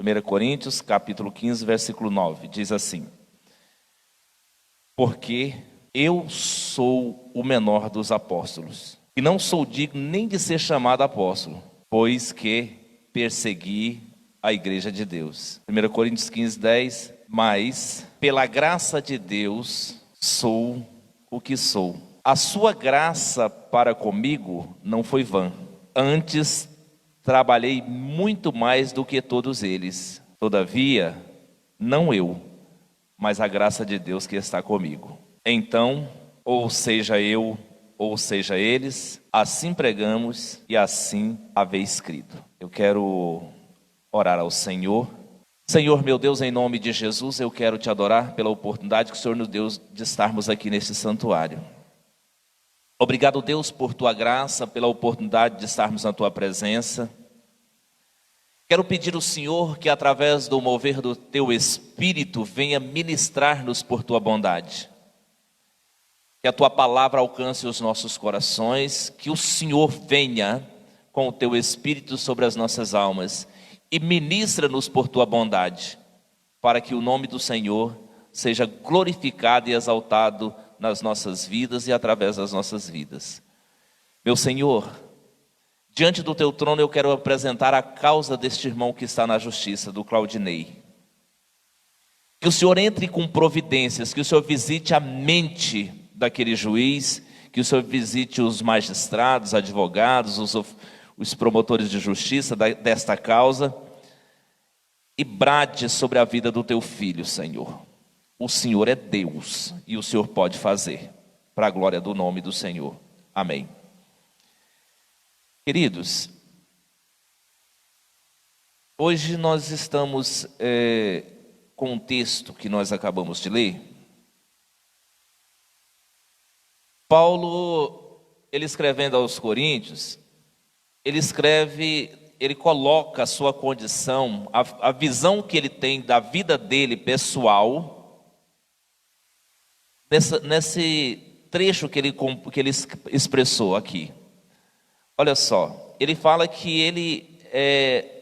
1 Coríntios, capítulo 15, versículo 9, diz assim: porque eu sou o menor dos apóstolos, e não sou digno nem de ser chamado apóstolo, pois que persegui a igreja de Deus. 1 Coríntios 15, 10, mas pela graça de Deus sou o que sou. A sua graça para comigo não foi vã. Antes trabalhei muito mais do que todos eles. Todavia, não eu, mas a graça de Deus que está comigo. Então, ou seja eu, ou seja eles, assim pregamos e assim haveis escrito. Eu quero orar ao Senhor. Senhor meu Deus, em nome de Jesus, eu quero te adorar pela oportunidade que o Senhor nos deu de estarmos aqui neste santuário. Obrigado, Deus, por tua graça, pela oportunidade de estarmos na tua presença. Quero pedir ao Senhor que através do mover do teu Espírito venha ministrar-nos por tua bondade. Que a tua palavra alcance os nossos corações, que o Senhor venha com o teu Espírito sobre as nossas almas e ministra-nos por tua bondade, para que o nome do Senhor seja glorificado e exaltado nas nossas vidas e através das nossas vidas. Meu Senhor, diante do teu trono eu quero apresentar a causa deste irmão que está na justiça, do Claudinei. Que o Senhor entre com providências, que o Senhor visite a mente daquele juiz, que o Senhor visite os magistrados, advogados, os promotores de justiça desta causa, e brade sobre a vida do teu filho, Senhor. O Senhor é Deus e o Senhor pode fazer, para a glória do nome do Senhor. Amém. Queridos, hoje nós estamos com um texto que nós acabamos de ler. Paulo, ele escrevendo aos Coríntios, ele coloca a sua condição, a visão que ele tem da vida dele pessoal, nesse trecho que ele expressou aqui. Olha só, ele fala que ele é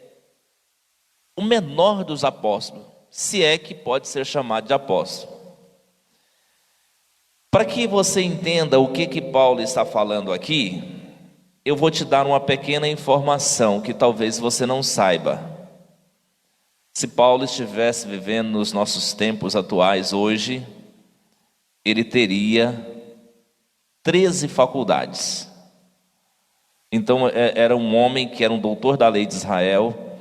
o menor dos apóstolos, se é que pode ser chamado de apóstolo. Para que você entenda o que Paulo está falando aqui, eu vou te dar uma pequena informação que talvez você não saiba. Se Paulo estivesse vivendo nos nossos tempos atuais hoje, ele teria 13 faculdades. Então era um homem que era um doutor da lei de Israel.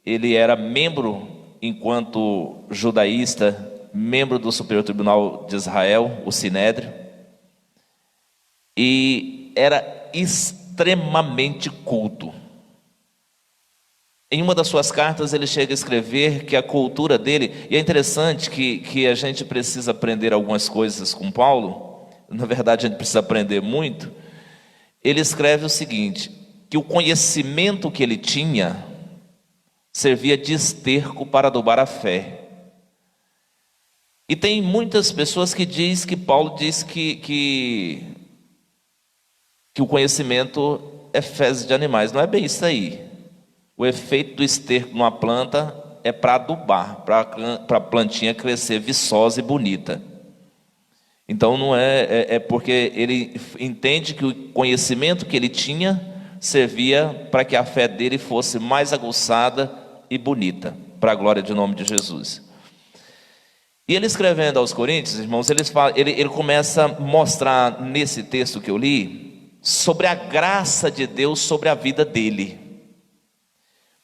Ele era membro, enquanto judaísta, membro do Superior Tribunal de Israel, o Sinédrio, e era extremamente culto. Em uma das suas cartas ele chega a escrever que a cultura dele, e é interessante que a gente precisa aprender algumas coisas com Paulo, na verdade a gente precisa aprender muito. Ele escreve o seguinte, que o conhecimento que ele tinha servia de esterco para adubar a fé. E tem muitas pessoas que diz que Paulo diz que o conhecimento é fezes de animais. Não é bem isso aí. O efeito do esterco numa planta é para adubar, para a plantinha crescer viçosa e bonita. Então não é porque ele entende que o conhecimento que ele tinha servia para que a fé dele fosse mais aguçada e bonita, para a glória do nome de Jesus. E ele escrevendo aos Coríntios, irmãos, ele começa a mostrar nesse texto que eu li, sobre a graça de Deus sobre a vida dele.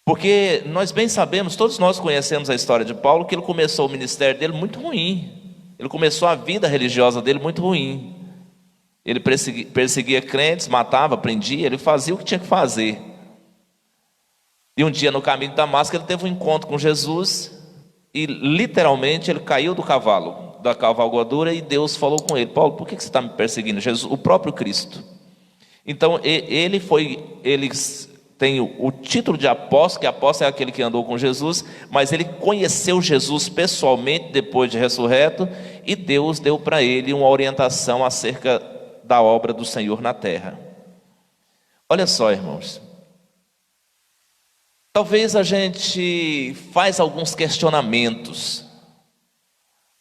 Porque nós bem sabemos, todos nós conhecemos a história de Paulo, que ele começou o ministério dele muito ruim. Ele começou a vida religiosa dele muito ruim. Ele perseguia crentes, matava, prendia, ele fazia o que tinha que fazer. E um dia no caminho de Damasco ele teve um encontro com Jesus e literalmente ele caiu do cavalo, da cavalgadura, e Deus falou com ele: Paulo, por que você está me perseguindo? Jesus, o próprio Cristo. Então ele tem o título de apóstolo, que apóstolo é aquele que andou com Jesus, mas ele conheceu Jesus pessoalmente depois de ressurreto, e Deus deu para ele uma orientação acerca da obra do Senhor na terra. Olha só, irmãos, Talvez a gente faz alguns questionamentos.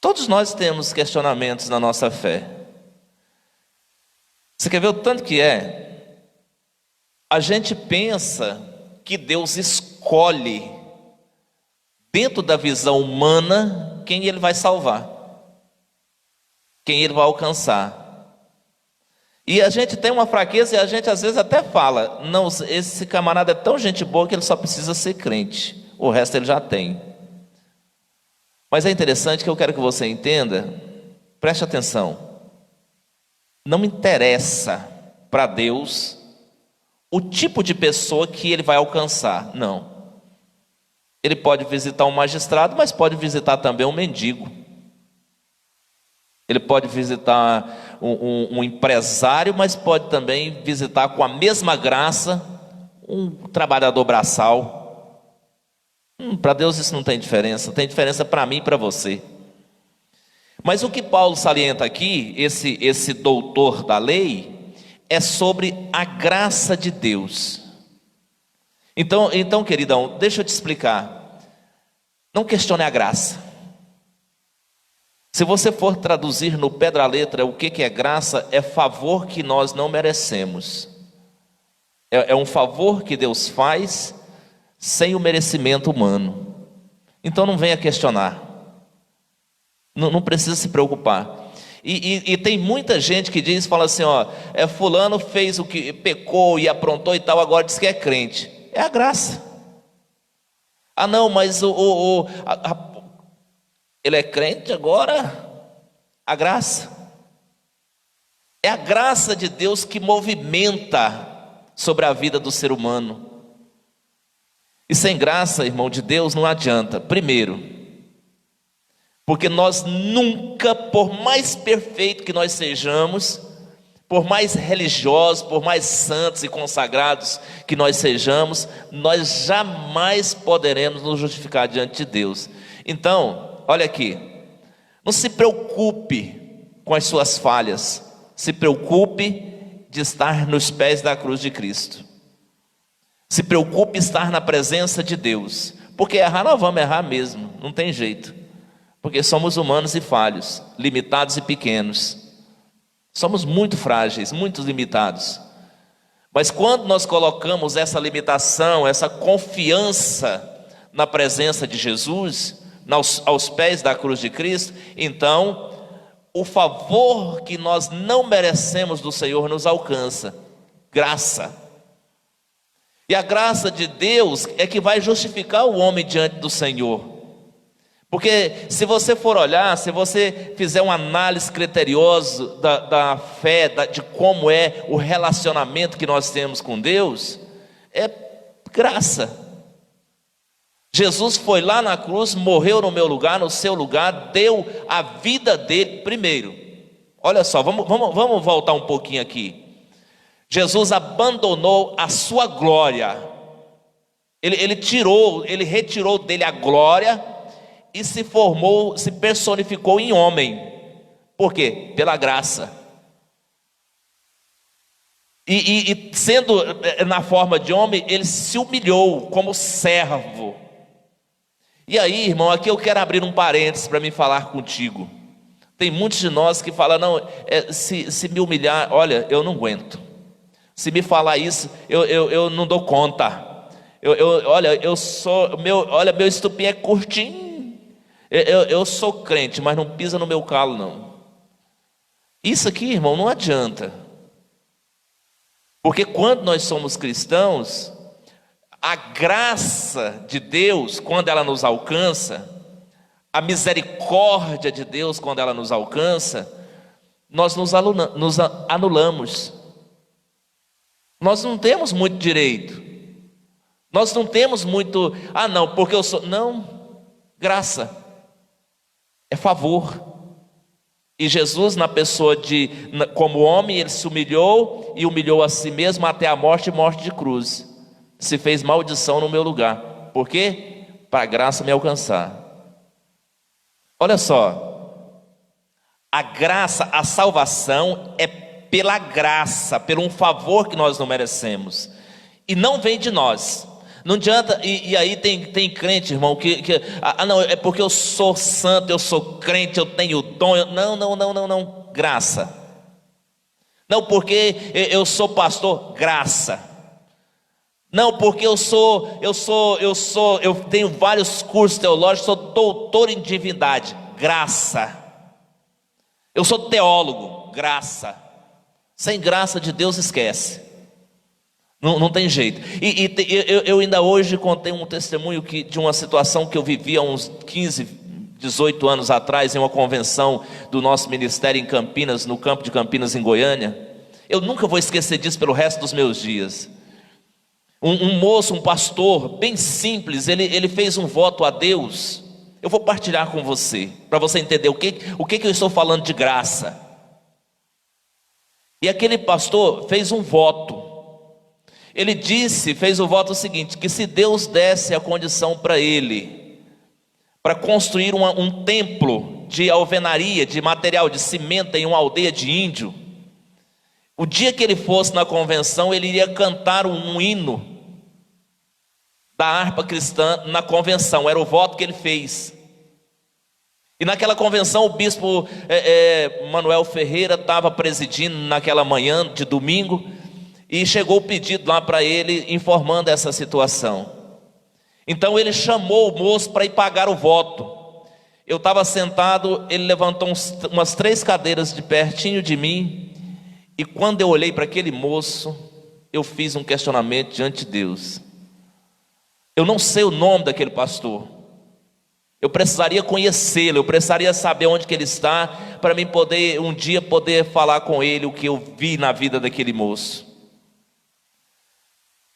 Todos nós temos questionamentos na nossa fé. Você quer ver o tanto que é? A gente pensa que Deus escolhe, dentro da visão humana, quem Ele vai salvar, quem Ele vai alcançar. E a gente tem uma fraqueza e a gente às vezes até fala: não, esse camarada é tão gente boa que ele só precisa ser crente, o resto ele já tem. Mas é interessante que eu quero que você entenda, preste atenção, não interessa para Deus o tipo de pessoa que Ele vai alcançar, não. Ele pode visitar um magistrado, mas pode visitar também um mendigo. Ele pode visitar um empresário, mas pode também visitar com a mesma graça um trabalhador braçal. Para Deus isso não tem diferença, tem diferença para mim e para você. Mas o que Paulo salienta aqui, esse doutor da lei, é sobre a graça de Deus. Então, queridão, deixa eu te explicar. Não questione a graça. Se você for traduzir no pé da letra o que é graça, é favor que nós não merecemos. É um favor que Deus faz sem o merecimento humano. Então não venha questionar. Não precisa se preocupar. E tem muita gente que fala assim, fulano fez o que pecou e aprontou e tal, agora diz que é crente. É a graça. Ah não, mas ele é crente agora? A graça. É a graça de Deus que movimenta sobre a vida do ser humano. E sem graça, irmão de Deus, não adianta. Primeiro, porque nós nunca, por mais perfeito que nós sejamos, por mais religiosos, por mais santos e consagrados que nós sejamos, nós jamais poderemos nos justificar diante de Deus. Então, olha aqui, não se preocupe com as suas falhas, se preocupe de estar nos pés da cruz de Cristo. Se preocupe em estar na presença de Deus, porque errar nós vamos errar mesmo, não tem jeito. Porque somos humanos e falhos, limitados e pequenos. Somos muito frágeis, muito limitados. Mas quando nós colocamos essa limitação, essa confiança na presença de Jesus, aos pés da cruz de Cristo, então o favor que nós não merecemos do Senhor nos alcança. Graça. E a graça de Deus é que vai justificar o homem diante do Senhor. Porque se você for olhar, se você fizer uma análise criteriosa da fé, de como é o relacionamento que nós temos com Deus, é graça. Jesus foi lá na cruz, morreu no meu lugar, no seu lugar, deu a vida dele primeiro. Olha só, vamos voltar um pouquinho aqui. Jesus abandonou a sua glória. Ele retirou dele a glória e se personificou em homem. Por quê? Pela graça. E sendo na forma de homem, ele se humilhou como servo. E aí, irmão, aqui eu quero abrir um parênteses para me falar contigo. Tem muitos de nós que falam, não, se me humilhar, olha, eu não aguento. Se me falar isso, eu não dou conta. Meu estupim é curtinho. Eu sou crente, mas não pisa no meu calo, não. Isso aqui, irmão, não adianta. Porque quando nós somos cristãos, a graça de Deus, quando ela nos alcança, a misericórdia de Deus, quando ela nos alcança, nós nos anulamos. Nós não temos muito direito. Nós não temos muito, não, porque eu sou. Não, graça. É favor. E Jesus, na pessoa como homem, ele se humilhou e humilhou a si mesmo até a morte e morte de cruz. Se fez maldição no meu lugar. Por quê? Para a graça me alcançar. Olha só. A graça, a salvação é pela graça, por um favor que nós não merecemos. E não vem de nós. Não adianta, e aí tem crente, irmão, não, é porque eu sou santo, eu sou crente, eu tenho dom. Não, graça. Não, porque eu sou pastor, graça. Não, porque eu tenho vários cursos teológicos, sou doutor em divindade, graça. Eu sou teólogo, graça. Sem graça de Deus, esquece. Não tem jeito. Eu ainda hoje contei um testemunho de uma situação que eu vivi há uns 15, 18 anos atrás, em uma convenção do nosso ministério em Campinas, no campo de Campinas, em Goiânia. Eu nunca vou esquecer disso pelo resto dos meus dias. Um moço, um pastor, bem simples, ele fez um voto a Deus. Eu vou partilhar com você, para você entender o que eu estou falando de graça. E aquele pastor fez um voto. Ele fez o voto seguinte, que se Deus desse a condição para ele, para construir um templo de alvenaria, de material, de cimento em uma aldeia de índio, o dia que ele fosse na convenção, ele iria cantar um hino da harpa cristã na convenção. Era o voto que ele fez. E naquela convenção o bispo Manuel Ferreira estava presidindo naquela manhã de domingo, e chegou o pedido lá para ele, informando essa situação. Então ele chamou o moço para ir pagar o voto. Eu estava sentado, ele levantou umas 3 cadeiras de pertinho de mim, e quando eu olhei para aquele moço, eu fiz um questionamento diante de Deus. Eu não sei o nome daquele pastor. Eu precisaria conhecê-lo, eu precisaria saber onde que ele está, para mim poder, um dia, poder falar com ele o que eu vi na vida daquele moço.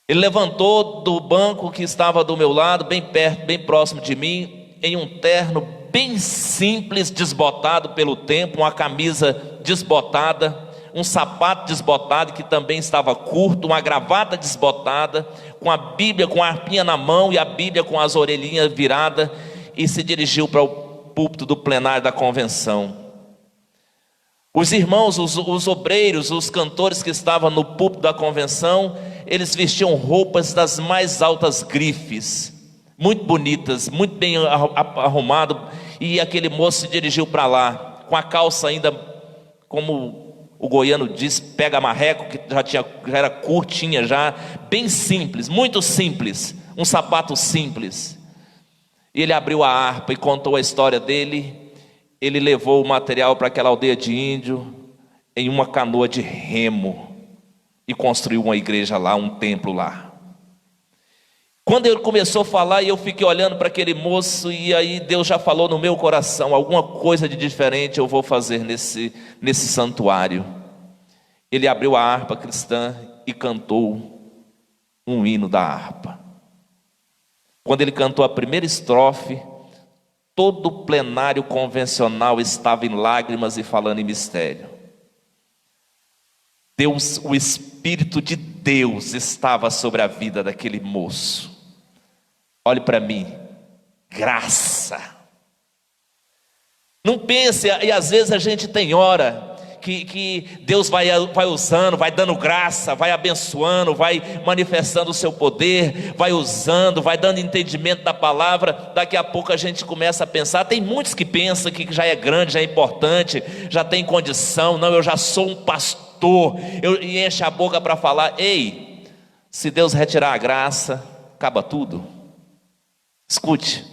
Ele levantou do banco que estava do meu lado, bem perto, bem próximo de mim, em um terno bem simples, desbotado pelo tempo, uma camisa desbotada, um sapato desbotado que também estava curto, uma gravata desbotada, com a Bíblia, com a harpinha na mão e a Bíblia com as orelhinhas viradas, e se dirigiu para o púlpito do plenário da convenção. Os irmãos, os obreiros, os cantores que estavam no púlpito da convenção, eles vestiam roupas das mais altas grifes, muito bonitas, muito bem arrumado, e aquele moço se dirigiu para lá, com a calça ainda, como o goiano diz, pega marreco, que já era curtinha já, bem simples, muito simples, um sapato simples. E ele abriu a harpa e contou a história dele. Ele levou o material para aquela aldeia de índio em uma canoa de remo e construiu uma igreja lá, um templo lá. Quando ele começou a falar, e eu fiquei olhando para aquele moço, e aí Deus já falou no meu coração, alguma coisa de diferente eu vou fazer nesse santuário. Ele abriu a harpa cristã e cantou um hino da harpa. Quando ele cantou a primeira estrofe, todo o plenário convencional estava em lágrimas e falando em mistério. Deus, o Espírito de Deus estava sobre a vida daquele moço. Olhe para mim, graça. Não pense, e às vezes a gente tem hora que Deus vai usando, vai dando graça, vai abençoando, vai manifestando o seu poder, vai usando, vai dando entendimento da palavra. Daqui a pouco a gente começa a pensar, tem muitos que pensam que já é grande, já é importante, já tem condição. Não, eu já sou um pastor, e enche a boca para falar. Ei, se Deus retirar a graça, acaba tudo. Escute,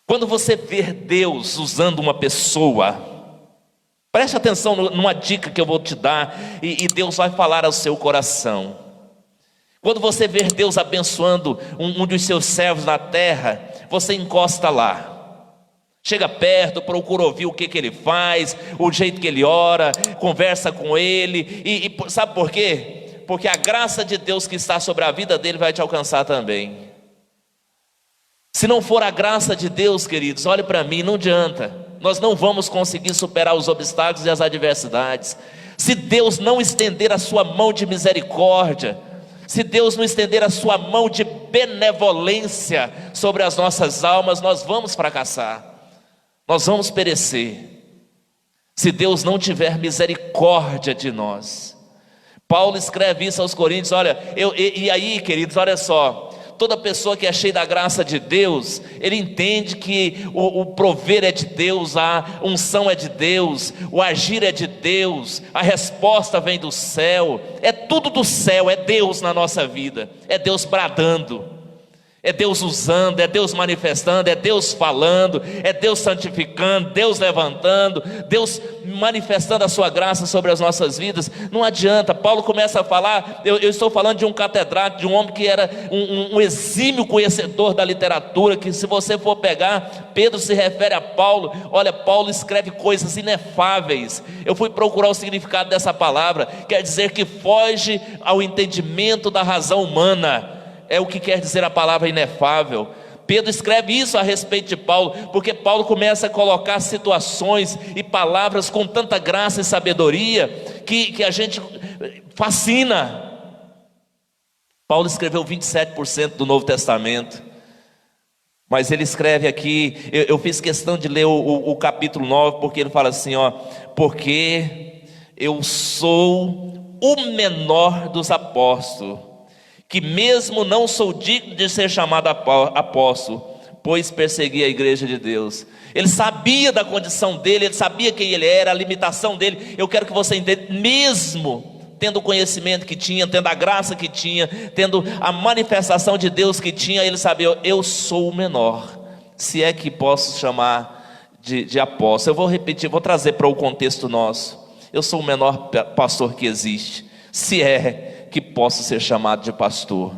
quando você ver Deus usando uma pessoa, preste atenção numa dica que eu vou te dar, e Deus vai falar ao seu coração. Quando você ver Deus abençoando um dos seus servos na terra, você encosta lá, chega perto, procura ouvir o que ele faz, o jeito que ele ora, conversa com ele, e sabe por quê? Porque a graça de Deus que está sobre a vida dele vai te alcançar também. Se não for a graça de Deus, queridos, olhe para mim, não adianta. Nós não vamos conseguir superar os obstáculos e as adversidades. Se Deus não estender a sua mão de misericórdia, se Deus não estender a sua mão de benevolência sobre as nossas almas, nós vamos fracassar, nós vamos perecer, se Deus não tiver misericórdia de nós. Paulo escreve isso aos Coríntios, olha, e aí, queridos, olha só, Toda pessoa que é cheia da graça de Deus, ele entende que o prover é de Deus, a unção é de Deus, o agir é de Deus, a resposta vem do céu, é tudo do céu, é Deus na nossa vida, é Deus bradando, é Deus usando, é Deus manifestando, é Deus falando, é Deus santificando, Deus levantando, Deus manifestando a sua graça sobre as nossas vidas. Não adianta, Paulo começa a falar, eu estou falando de um catedrático, de um homem que era um exímio conhecedor da literatura, que se você for pegar, Pedro se refere a Paulo, olha, Paulo escreve coisas inefáveis. Eu fui procurar o significado dessa palavra, quer dizer que foge ao entendimento da razão humana, é o que quer dizer a palavra inefável. Pedro escreve isso a respeito de Paulo, porque Paulo começa a colocar situações e palavras com tanta graça e sabedoria, que a gente fascina. Paulo escreveu 27% do Novo Testamento, mas ele escreve aqui, eu fiz questão de ler o capítulo 9, porque ele fala assim, porque eu sou o menor dos apóstolos, que mesmo não sou digno de ser chamado apóstolo, pois persegui a igreja de Deus. Ele sabia da condição dele, ele sabia quem ele era, a limitação dele. Eu quero que você entenda, mesmo tendo o conhecimento que tinha, tendo a graça que tinha, tendo a manifestação de Deus que tinha, ele sabia, eu sou o menor, se é que posso chamar de apóstolo. Eu vou repetir, vou trazer para o contexto nosso. Eu sou o menor pastor que existe, se é que posso ser chamado de pastor.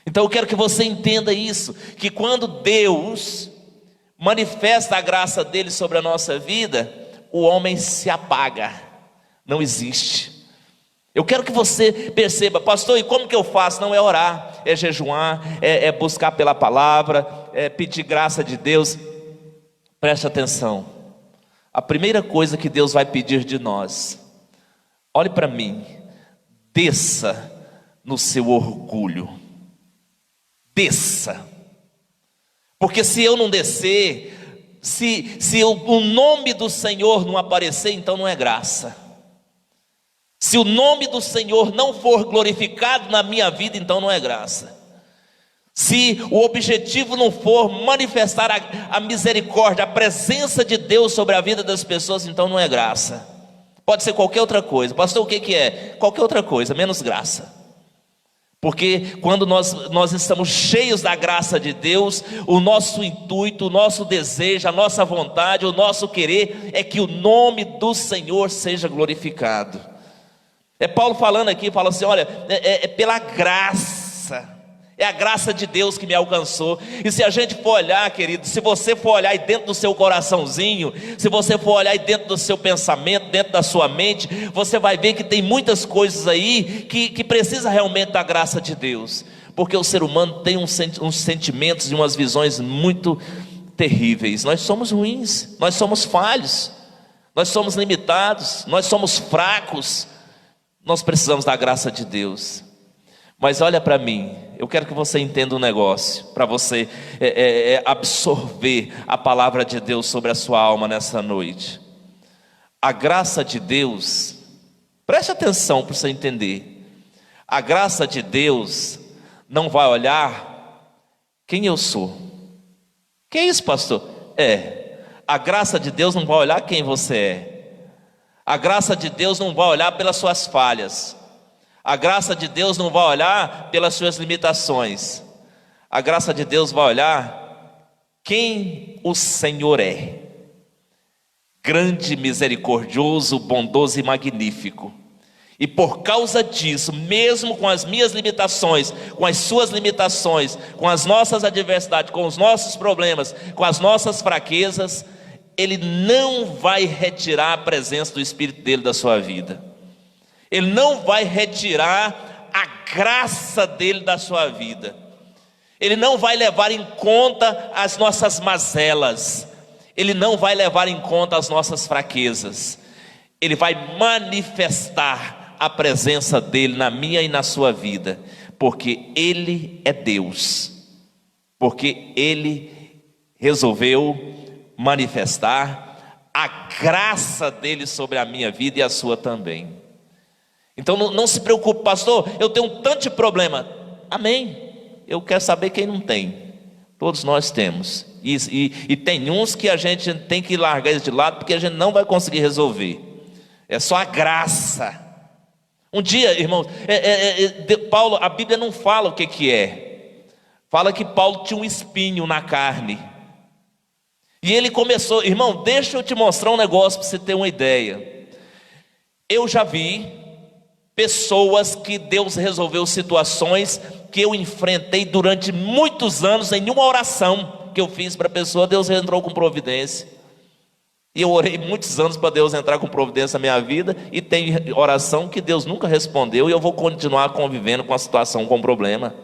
Então eu quero que você entenda isso, que quando Deus manifesta a graça dele sobre a nossa vida, o homem se apaga, não existe. Eu quero que você perceba, pastor, e como que eu faço? Não é orar, é jejuar, é buscar pela palavra, é pedir graça de Deus. Preste atenção, a primeira coisa que Deus vai pedir de nós, olhe para mim, desça no seu orgulho, desça, porque se eu não descer, se o nome do Senhor não aparecer, então não é graça. Se o nome do Senhor não for glorificado na minha vida, então não é graça. Se o objetivo não for manifestar a misericórdia, a presença de Deus sobre a vida das pessoas, então não é graça. Pode ser qualquer outra coisa. Pastor, o que é? Qualquer outra coisa, menos graça. Porque quando nós estamos cheios da graça de Deus, o nosso intuito, o nosso desejo, a nossa vontade, o nosso querer é que o nome do Senhor seja glorificado. É Paulo falando aqui, fala assim, olha, é pela graça, é a graça de Deus que me alcançou. E se a gente for olhar, querido, se você for olhar aí dentro do seu coraçãozinho, se você for olhar aí dentro do seu pensamento, dentro da sua mente, você vai ver que tem muitas coisas aí que precisa realmente da graça de Deus. Porque o ser humano tem uns sentimentos e umas visões muito terríveis. Nós somos ruins, nós somos falhos, nós somos limitados, nós somos fracos. Nós precisamos da graça de Deus. Mas olha para mim, eu quero que você entenda um negócio, para você absorver a palavra de Deus sobre a sua alma nessa noite. A graça de Deus, preste atenção para você entender. A graça de Deus não vai olhar quem eu sou. Que é isso, pastor? A graça de Deus não vai olhar quem você é. A graça de Deus não vai olhar pelas suas falhas. A graça de Deus não vai olhar pelas suas limitações. A graça de Deus vai olhar quem o Senhor é. Grande, misericordioso, bondoso e magnífico. E por causa disso, mesmo com as minhas limitações, com as suas limitações, com as nossas adversidades, com os nossos problemas, com as nossas fraquezas, Ele não vai retirar a presença do Espírito dele da sua vida. Ele não vai retirar a graça dele da sua vida. Ele não vai levar em conta as nossas mazelas. Ele não vai levar em conta as nossas fraquezas. Ele vai manifestar a presença dele na minha e na sua vida, porque Ele é Deus, porque Ele resolveu manifestar a graça dele sobre a minha vida e a sua também. Então não se preocupe, pastor, eu tenho um tanto de problema. Amém, Eu quero saber quem não tem. Todos nós temos. E tem uns que a gente tem que largar isso de lado, porque a gente não vai conseguir resolver. É só a graça. Um dia, irmãos, Paulo, a Bíblia não fala o que é. Fala que Paulo tinha um espinho na carne. E ele começou, irmão, deixa eu te mostrar um negócio para você ter uma ideia. Eu já vi pessoas que Deus resolveu situações que eu enfrentei durante muitos anos em uma oração que eu fiz para a pessoa, Deus entrou com providência. E eu orei muitos anos para Deus entrar com providência na minha vida, e tem oração que Deus nunca respondeu, e eu vou continuar convivendo com a situação, com o problema.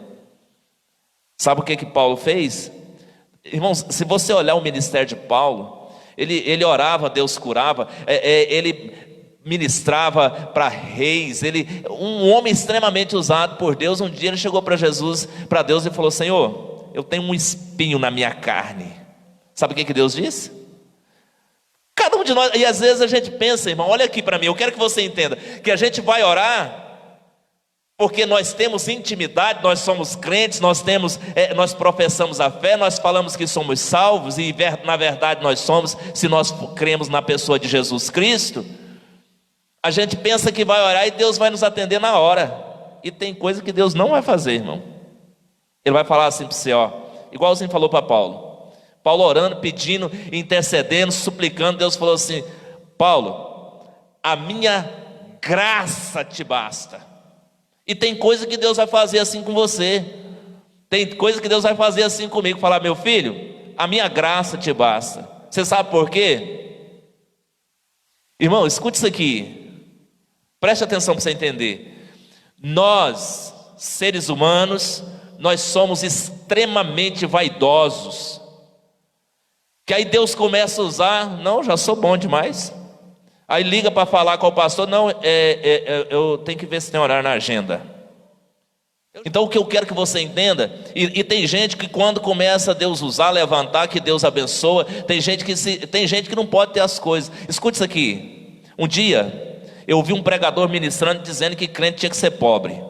Sabe o que Paulo fez? Irmãos, se você olhar o ministério de Paulo, ele orava, Deus curava, ele ministrava para reis, um homem extremamente usado por Deus. Um dia ele chegou para Deus e falou: Senhor, eu tenho um espinho na minha carne. Sabe o que Deus disse? Cada um de nós, e às vezes a gente pensa, irmão, olha aqui para mim, eu quero que você entenda, que a gente vai orar porque nós temos intimidade, nós somos crentes, nós professamos a fé, nós falamos que somos salvos, e na verdade nós somos, se nós cremos na pessoa de Jesus Cristo. A gente pensa que vai orar e Deus vai nos atender na hora, e tem coisa que Deus não vai fazer, irmão. Ele vai falar assim para você, igualzinho falou para Paulo. Paulo orando, pedindo, intercedendo, suplicando, Deus falou assim: Paulo, a minha graça te basta. E tem coisa que Deus vai fazer assim com você, tem coisa que Deus vai fazer assim comigo, falar: meu filho, a minha graça te basta. Você sabe por quê? Irmão, escute isso aqui, preste atenção para você entender. Nós, seres humanos, nós somos extremamente vaidosos, que aí Deus começa a usar: não, já sou bom demais. Aí liga para falar com o pastor: não, eu tenho que ver se tem horário na agenda. Então o que eu quero que você entenda, e tem gente que quando começa Deus usar, levantar, que Deus abençoa. Tem gente que não pode ter as coisas. Escute isso aqui. Um dia eu ouvi um pregador ministrando, dizendo que crente tinha que ser pobre.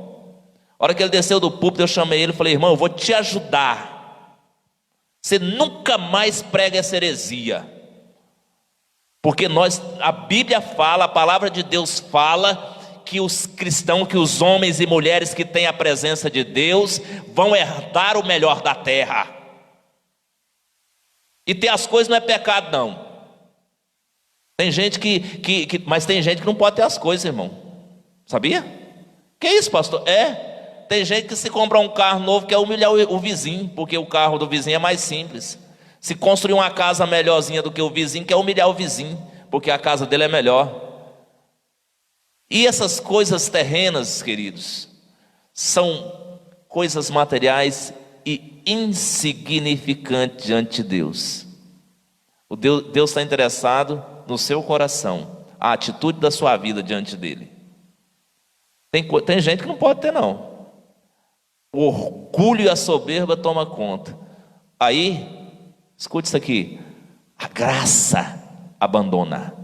A hora que ele desceu do púlpito, eu chamei ele e falei: irmão, eu vou te ajudar, você nunca mais prega essa heresia. Porque a Bíblia fala, a palavra de Deus fala, que os cristãos, que os homens e mulheres que têm a presença de Deus vão herdar o melhor da terra. E ter as coisas não é pecado, não. Tem gente mas tem gente que não pode ter as coisas, irmão. Sabia? Que isso, pastor? Tem gente que se comprar um carro novo quer humilhar o vizinho, porque o carro do vizinho é mais simples. Se construir uma casa melhorzinha do que o vizinho, quer humilhar o vizinho, porque a casa dele é melhor. E essas coisas terrenas, queridos, são coisas materiais e insignificantes diante de Deus. Deus está interessado no seu coração, a atitude da sua vida diante dele. Tem gente que não pode ter, não. O orgulho e a soberba toma conta. Aí, escute isso aqui: a graça abandona.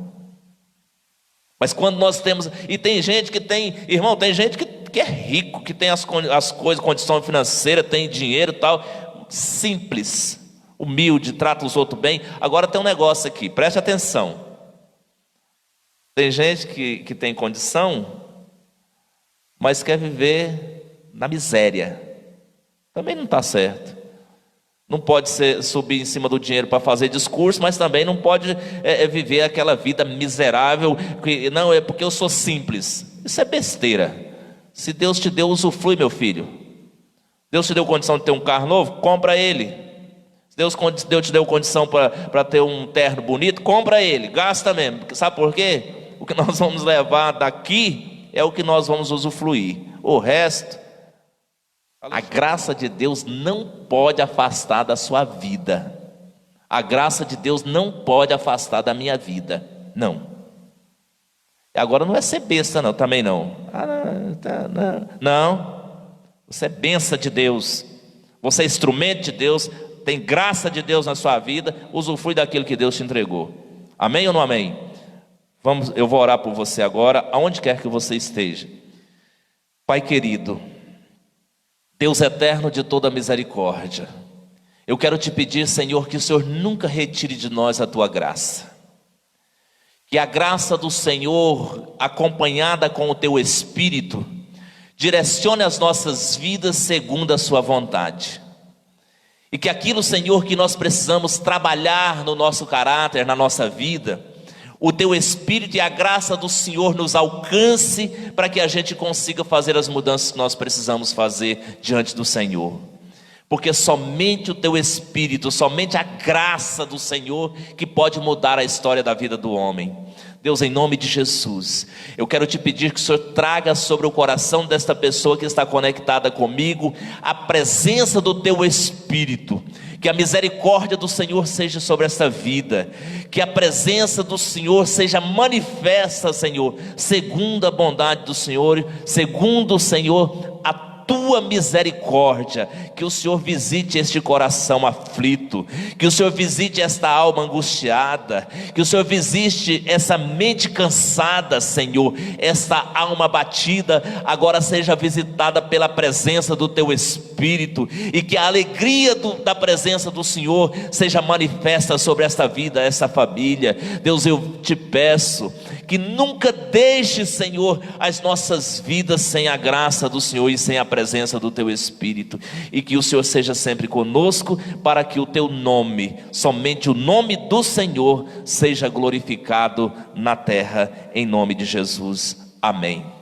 Mas quando nós temos, e tem gente que tem, irmão, tem gente que é rico, que tem as coisas, condição financeira, tem dinheiro e tal, simples, humilde, trata os outros bem. Agora tem um negócio aqui, preste atenção. Tem gente que tem condição, mas quer viver na miséria. Também não está certo. Não pode subir em cima do dinheiro para fazer discurso, mas também não pode viver aquela vida miserável, não, é porque eu sou simples. Isso é besteira. Se Deus te deu, usufrui, meu filho. Deus te deu condição de ter um carro novo? Compra ele. Se Deus te deu condição para ter um terno bonito? Compra ele, gasta mesmo. Sabe por quê? O que nós vamos levar daqui é o que nós vamos usufruir. O resto, a graça de Deus não pode afastar da sua vida. A graça de Deus não pode afastar da minha vida. Não. Agora não é ser besta, não, também não. Não. Você é bênção de Deus. Você é instrumento de Deus. Tem graça de Deus na sua vida. Usufrui daquilo que Deus te entregou. Amém ou não amém? Eu vou orar por você agora, aonde quer que você esteja. Pai querido, Deus eterno de toda misericórdia, eu quero te pedir, Senhor, que o Senhor nunca retire de nós a tua graça. Que a graça do Senhor, acompanhada com o teu Espírito, direcione as nossas vidas segundo a sua vontade. E que aquilo, Senhor, que nós precisamos trabalhar no nosso caráter, na nossa vida, o teu Espírito e a graça do Senhor nos alcance para que a gente consiga fazer as mudanças que nós precisamos fazer diante do Senhor. Porque somente o teu Espírito, somente a graça do Senhor que pode mudar a história da vida do homem. Deus, em nome de Jesus, eu quero te pedir que o Senhor traga sobre o coração desta pessoa que está conectada comigo a presença do teu Espírito. Que a misericórdia do Senhor seja sobre esta vida, que a presença do Senhor seja manifesta, Senhor, segundo a bondade do Senhor, segundo o Senhor, a tua misericórdia. Que o Senhor visite este coração aflito, que o Senhor visite esta alma angustiada, que o Senhor visite essa mente cansada, Senhor, esta alma abatida, agora seja visitada pela presença do teu Espírito, e que a alegria da presença do Senhor seja manifesta sobre esta vida, esta família. Deus, eu te peço que nunca deixe, Senhor, as nossas vidas sem a graça do Senhor e sem a presença do teu Espírito, e que o Senhor seja sempre conosco, para que o teu nome, somente o nome do Senhor, seja glorificado na terra, em nome de Jesus, amém.